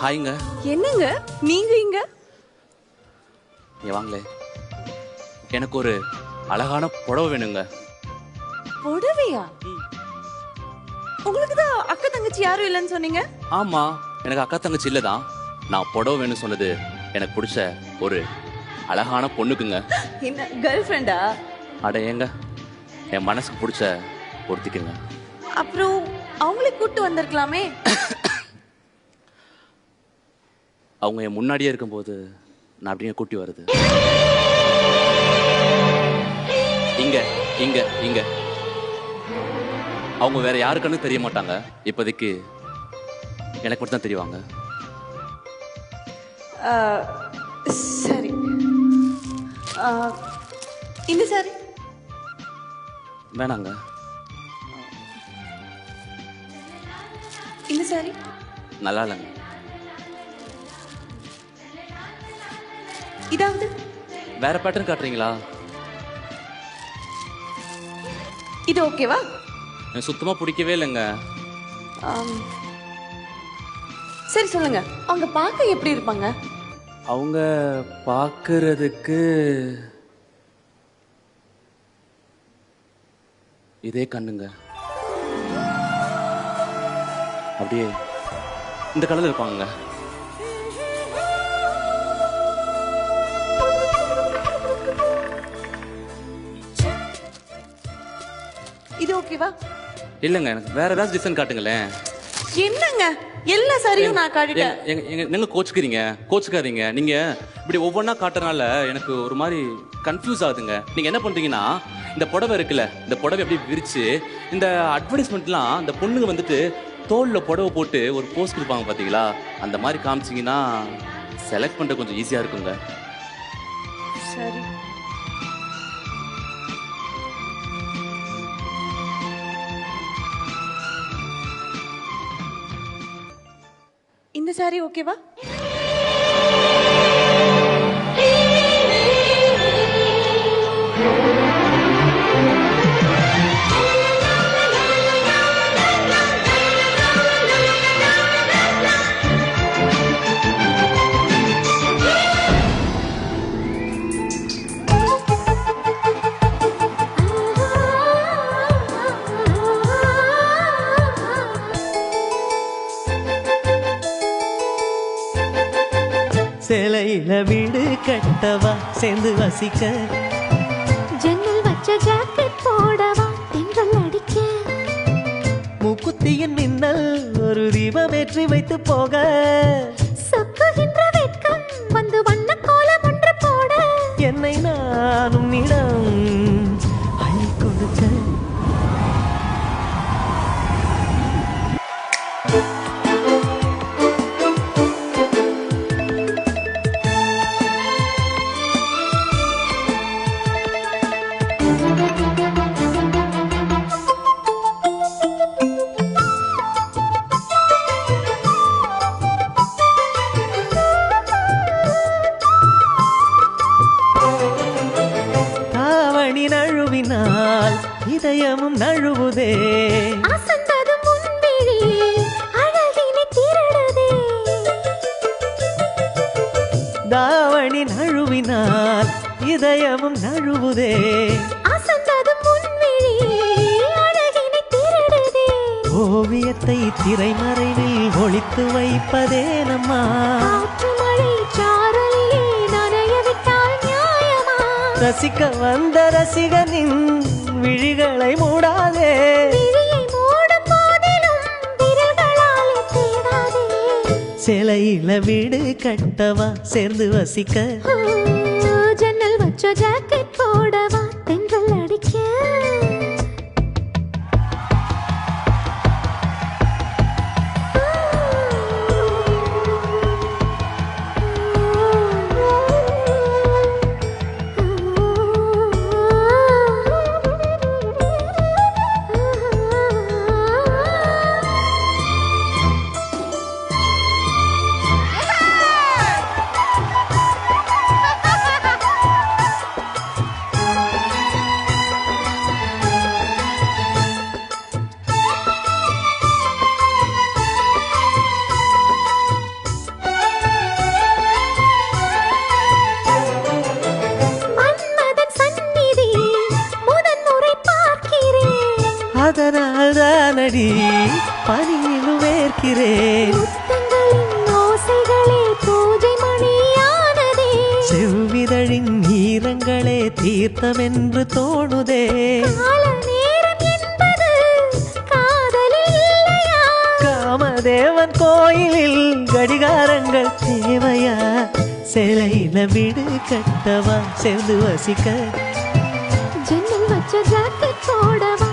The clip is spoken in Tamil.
ஹாய்ங்க. என்னங்க நீங்க இங்க? வாங்களே, எனக்கு ஒரு அழகான புடவை வேணுங்க. புடவையா? உங்களுக்கு தான் அக்கா தங்கச்சி யாரும் இல்லைன்னு சொன்னீங்க. ஆமா, எனக்கு அக்கா தங்கச்சி இல்லதான். நான் புடவை வேணும்னு சொன்னது எனக்கு பிடிச்ச ஒரு அழகான பொண்ணுக்குங்க. என்ன கேர்ள் ஃப்ரெண்டா? அட ஏங்க, என் மனசுக்கு பிடிச்ச ஒருத்திக்குங்க. அப்புறம் அவங்களே கூட்டு வந்திருக்கலாமே. அவங்க என் முன்னாடியே இருக்கும்போது நான் அப்படியே கூட்டி வருது. இங்க இங்க இங்க அவங்க வேற யாருக்குன்னு தெரிய மாட்டாங்க. இப்போதைக்கு எனக்கு மட்டும் தான் தெரிவாங்க. சரி, இந்த சாரி வேணாங்க. இந்த சாரி நல்லா இல்லைங்க. இதாவது வேற பேட்டர்ன் காட்டுறீங்களா? இது ஓகேவா? எனக்கு சுத்தமா பிடிக்கவே இல்லைங்க. சரி சொல்லுங்க, அவங்க பார்க்க எப்படி இருப்பாங்க? அவங்க பார்க்கறதுக்கு இதே கண்ணுங்க, அப்படியே இந்த கலர்ல இருப்பாங்க. இது ஓகேவா? இல்லங்க, எனக்கு வேற ஏதாவது டிசைன் காட்டுங்களேன். என்னங்க எல்லா சாரியும் நான் காட்டிட்டேன். நீங்க கோச்சுக்காதீங்க. நீங்க இப்படி ஒவ்வொன்றா காட்டுறதுனால எனக்கு ஒரு மாதிரி கன்ஃபியூஸ் ஆகுதுங்க. நீங்க என்ன பண்றீங்கன்னா, இந்த புடவை இருக்குல்ல, இந்த புடவை எப்படி விரிச்சு இந்த அட்வர்டைஸ்மெண்ட்லாம் இந்த பொண்ணுங்க வந்துட்டு தோல்ல புடவை போட்டு ஒரு போஸ்ட் கொடுப்பாங்க பாத்தீங்களா, அந்த மாதிரி காமிச்சிங்கன்னா செலக்ட் பண்ற கொஞ்சம் ஈஸியா இருக்குங்க. சரி, இந்த சாரி ஓகேவா? சேலையில வீடு கட்டவா சேர்ந்து வசிக்க, ஜன்னல் வச்ச ஜாக்கெட் போடவா தென்றல் அடிக்க, மூக்குத்தியின் மின்னல் ஒரு தீபம் ஏற்றி வைத்து போக, சொக்குகின்ற வெட்கம் வந்து வண்ண கோலம் ஒன்று போட, என்னை நானும் நிடம் அள்ளி கொடுக்க. இதயமும் நழுவுதே, அசந்தது முன்விழி அழகினை திருடுதே, தாவணி நழுவினால் இதயமும் நழுவுதே, அசந்தது முன்விழி அழகினை திருடுதே, ஓவியத்தை திரைமறைவில் ஒளித்து வைப்பதே நம்மா, காற்று மழை சாரலிலே நனைய விட்டால் நியாயமா, ரசிக்க வந்த ரசிகனின் விழிகளை மூடாதே, விழியை மூடும் போதிலும் விரல்களாலே தேடாதே, சேலையில வீடு கட்டவா சேர்ந்து வசிக்க, ஜன்னல் வச்ச ஜாக்கெட் போடவா தென்றல் அடிக்க. ஏனடி பனியிலும் வேர்க்கிறேன் முத்தங்களின் ஓசைகளே பூஜை மணியானதே செவ்விதழின் ஈரங்களே தீர்த்தமென்று தோணுதே கால நேரம் என்பது காதலில் இல்லையா காமதேவன் கோயிலில் கடிகாரங்கள் தேவையா சேலையில வீடு கட்டவா சேர்ந்து வசிக்க ஜன்னல் வச்ச ஜாக்கெட் போடவா